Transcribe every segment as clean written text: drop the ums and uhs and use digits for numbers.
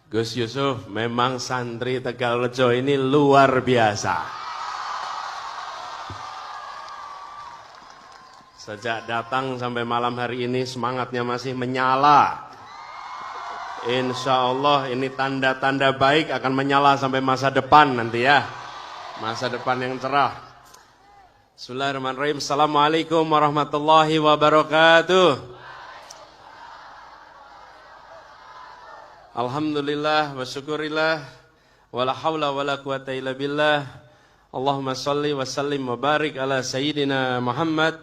Gus Yusuf, memang santri Tegalrejo ini luar biasa. Sejak datang sampai malam hari ini semangatnya masih menyala. Insya Allah ini tanda-tanda baik akan menyala sampai masa depan nanti ya. Masa depan yang cerah. Bismillahirrahmanirrahim. Assalamualaikum warahmatullahi wabarakatuh. Alhamdulillah wa syukurillah wa la hawla wa la quwata illa billah. Allahumma salli wa sallim wa barik ala sayyidina Muhammad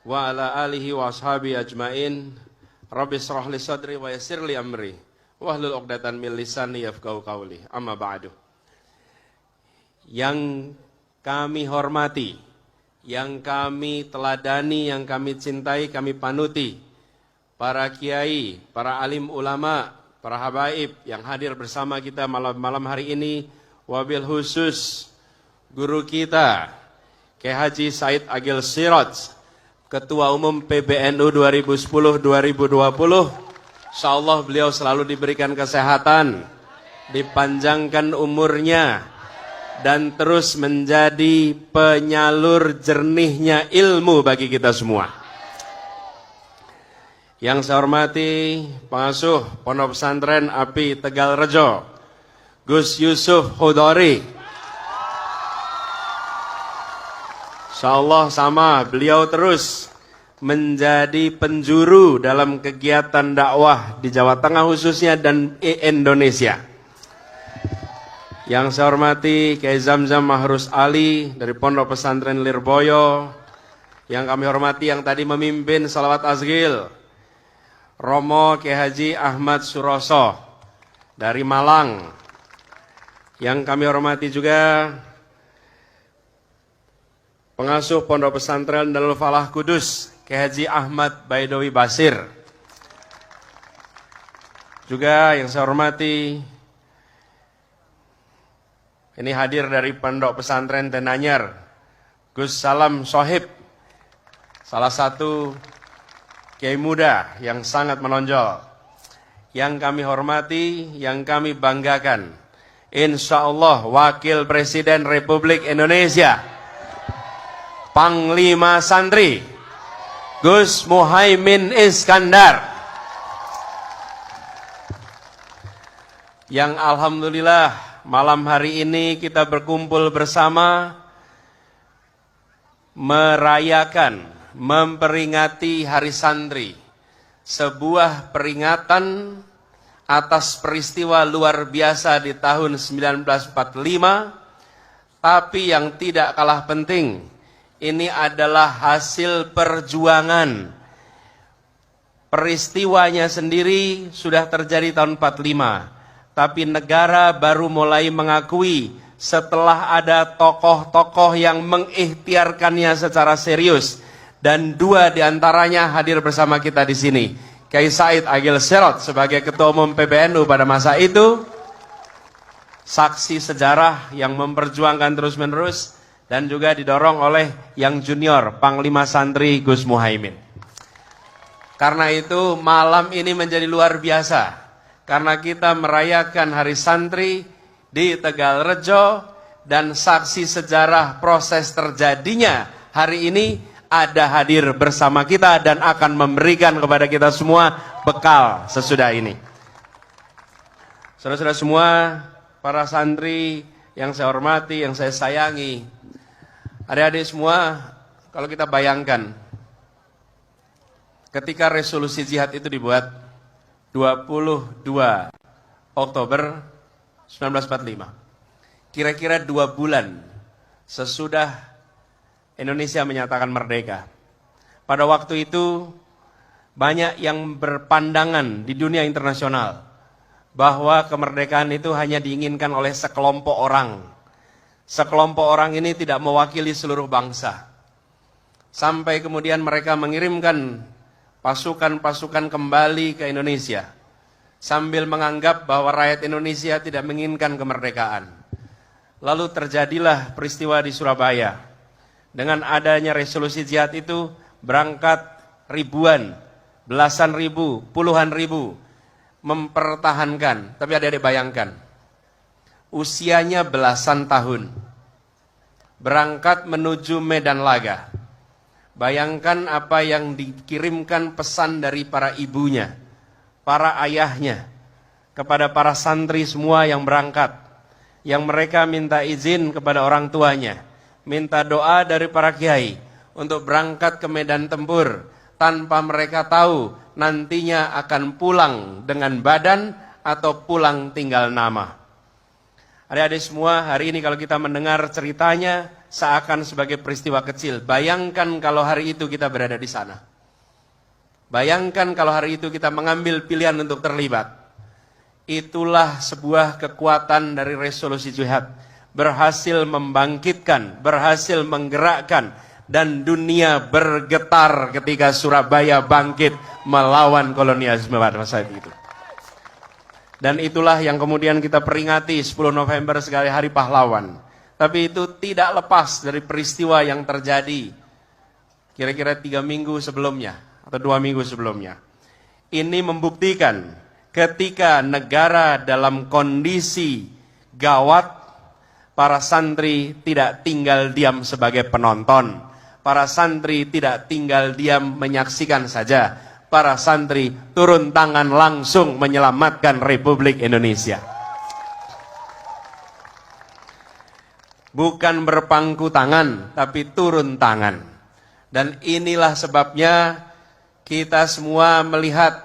wa ala alihi wa ashabi ajmain. Rabbi shrah li sadri wa yassir li amri wahlul 'uqdatam min lisani yafqahu qawli. Amma ba'du. Yang kami hormati, yang kami teladani, yang kami cintai, kami panuti, para kiai, para alim ulama, para habaib yang hadir bersama kita malam hari ini, wabil khusus guru kita Kiai Haji Said Agil Siraj, Ketua Umum PBNU 2010-2020. Insyaallah beliau selalu diberikan kesehatan, dipanjangkan umurnya, dan terus menjadi penyalur jernihnya ilmu bagi kita semua. Yang saya hormati pengasuh Pondok Pesantren API Tegalrejo, Gus Yusuf Hudori. Insyaallah sama, beliau terus menjadi penjuru dalam kegiatan dakwah di Jawa Tengah khususnya dan Indonesia. Yang saya hormati Kiai Zamzam Mahrus Ali dari Pondok Pesantren Lirboyo. Yang kami hormati yang tadi memimpin salawat azgil, Romo Kiai Haji Ahmad Suroso dari Malang. Yang kami hormati juga pengasuh Pondok Pesantren Darul Falah Kudus, Kiai Haji Ahmad Baidowi Basir. Juga yang saya hormati, ini hadir dari Pondok Pesantren Tenanyar, Gus Salam Sohib, salah satu Kiai muda yang sangat menonjol. Yang kami hormati, yang kami banggakan, insya Allah Wakil Presiden Republik Indonesia, Panglima Santri, Gus Muhaimin Iskandar. Yang alhamdulillah malam hari ini kita berkumpul bersama merayakan, memperingati Hari Santri, sebuah peringatan atas peristiwa luar biasa di tahun 1945, tapi yang tidak kalah penting, ini adalah hasil perjuangan. Peristiwanya sendiri sudah terjadi tahun 45, tapi negara baru mulai mengakui setelah ada tokoh-tokoh yang mengikhtiarkannya secara serius. Dan dua diantaranya hadir bersama kita di sini. Kiai Said Agil Siraj sebagai Ketua Umum PBNU pada masa itu, saksi sejarah yang memperjuangkan terus-menerus, dan juga didorong oleh yang junior, Panglima Santri Gus Muhaimin. Karena itu malam ini menjadi luar biasa, karena kita merayakan Hari Santri di Tegalrejo, dan saksi sejarah proses terjadinya hari ini ada hadir bersama kita dan akan memberikan kepada kita semua bekal sesudah ini. Saudara-saudara semua, para santri yang saya hormati, yang saya sayangi, adik-adik semua, kalau kita bayangkan, ketika resolusi jihad itu dibuat 22 Oktober 1945, kira-kira 2 bulan sesudah Indonesia menyatakan merdeka. Pada waktu itu banyak yang berpandangan di dunia internasional bahwa kemerdekaan itu hanya diinginkan oleh sekelompok orang. Sekelompok orang ini tidak mewakili seluruh bangsa. Sampai kemudian mereka mengirimkan pasukan-pasukan kembali ke Indonesia sambil menganggap bahwa rakyat Indonesia tidak menginginkan kemerdekaan. Lalu terjadilah peristiwa di Surabaya. Dengan adanya resolusi jihad itu berangkat ribuan, belasan ribu, puluhan ribu mempertahankan. Tapi adik-adik bayangkan, usianya belasan tahun, berangkat menuju medan laga. Bayangkan apa yang dikirimkan pesan dari para ibunya, para ayahnya, kepada para santri semua yang berangkat, yang mereka minta izin kepada orang tuanya, minta doa dari para kiai untuk berangkat ke medan tempur, tanpa mereka tahu nantinya akan pulang dengan badan atau pulang tinggal nama. Adik-adik semua, hari ini kalau kita mendengar ceritanya seakan sebagai peristiwa kecil. Bayangkan kalau hari itu kita berada di sana. Bayangkan kalau hari itu kita mengambil pilihan untuk terlibat. Itulah sebuah kekuatan dari resolusi jihad. Berhasil membangkitkan, berhasil menggerakkan, dan dunia bergetar ketika Surabaya bangkit melawan kolonialisme pada masa itu. Dan itulah yang kemudian kita peringati 10 November sebagai Hari Pahlawan. Tapi itu tidak lepas dari peristiwa yang terjadi kira-kira 3 minggu sebelumnya atau 2 minggu sebelumnya. Ini membuktikan ketika negara dalam kondisi gawat, para santri tidak tinggal diam sebagai penonton. Para santri tidak tinggal diam menyaksikan saja. Para santri turun tangan langsung menyelamatkan Republik Indonesia. Bukan berpangku tangan, tapi turun tangan. Dan inilah sebabnya kita semua melihat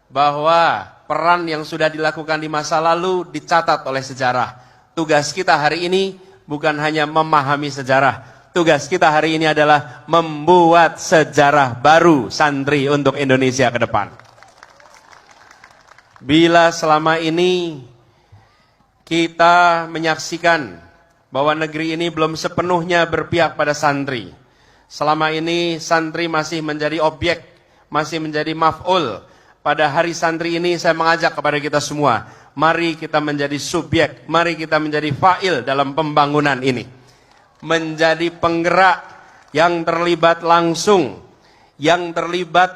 bahwa peran yang sudah dilakukan di masa lalu dicatat oleh sejarah. Tugas kita hari ini bukan hanya memahami sejarah. Tugas kita hari ini adalah membuat sejarah baru santri untuk Indonesia ke depan. Bila selama ini kita menyaksikan bahwa negeri ini belum sepenuhnya berpihak pada santri. Selama ini santri masih menjadi objek, masih menjadi maf'ul. Pada hari santri ini saya mengajak kepada kita semua, mari kita menjadi subjek, mari kita menjadi fa'il dalam pembangunan ini. Menjadi penggerak yang terlibat langsung, yang terlibat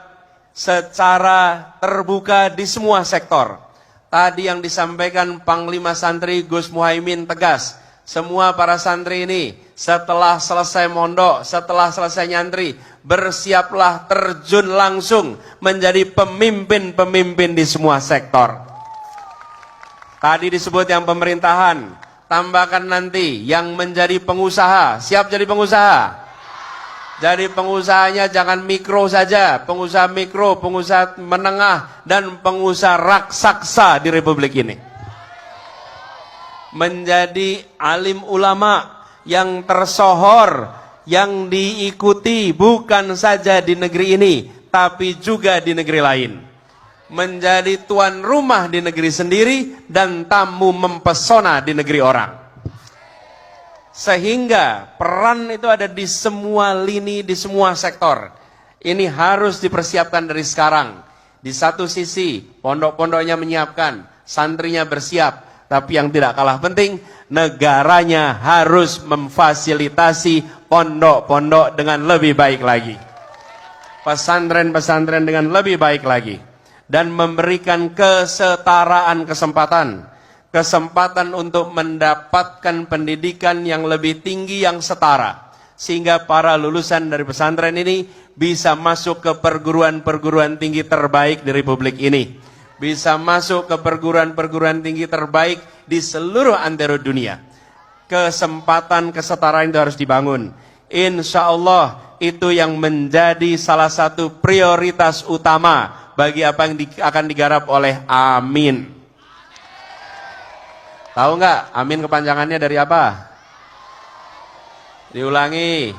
secara terbuka di semua sektor. Tadi yang disampaikan Panglima Santri Gus Muhaimin tegas, semua para santri ini setelah selesai mondok, setelah selesai nyantri, bersiaplah terjun langsung menjadi pemimpin-pemimpin di semua sektor. Tadi disebut yang pemerintahan, tambahkan nanti yang menjadi pengusaha. Siap jadi pengusaha? Jadi pengusahanya jangan mikro saja, pengusaha mikro, pengusaha menengah, dan pengusaha raksasa di Republik ini. Menjadi alim ulama yang tersohor, yang diikuti bukan saja di negeri ini, tapi juga di negeri lain. Menjadi tuan rumah di negeri sendiri dan tamu mempesona di negeri orang. Sehingga peran itu ada di semua lini, di semua sektor. Ini harus dipersiapkan dari sekarang. Di satu sisi, pondok-pondoknya menyiapkan, santrinya bersiap. Tapi yang tidak kalah penting, negaranya harus memfasilitasi pondok-pondok dengan lebih baik lagi. Pesantren-pesantren dengan lebih baik lagi. Dan memberikan kesetaraan kesempatan. Kesempatan untuk mendapatkan pendidikan yang lebih tinggi, yang setara. Sehingga para lulusan dari pesantren ini bisa masuk ke perguruan-perguruan tinggi terbaik di Republik ini. Bisa masuk ke perguruan-perguruan tinggi terbaik di seluruh antero dunia. Kesempatan kesetaraan itu harus dibangun. Insya Allah itu yang menjadi salah satu prioritas utama bagi apa yang akan digarap oleh Amin. Tahu nggak Amin kepanjangannya dari apa? Diulangi.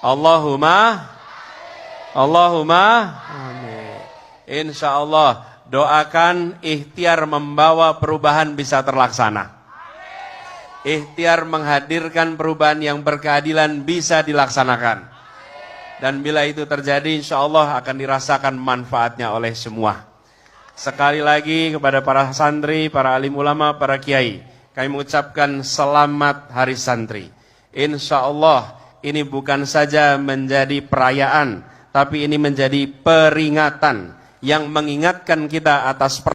Allahumma amin. Insya Allah doakan ikhtiar membawa perubahan bisa terlaksana. Ikhtiar menghadirkan perubahan yang berkeadilan bisa dilaksanakan. Dan bila itu terjadi, insya Allah akan dirasakan manfaatnya oleh semua. Sekali lagi kepada para santri, para alim ulama, para kiai, kami mengucapkan selamat Hari Santri. Insya Allah ini bukan saja menjadi perayaan, tapi ini menjadi peringatan yang mengingatkan kita atas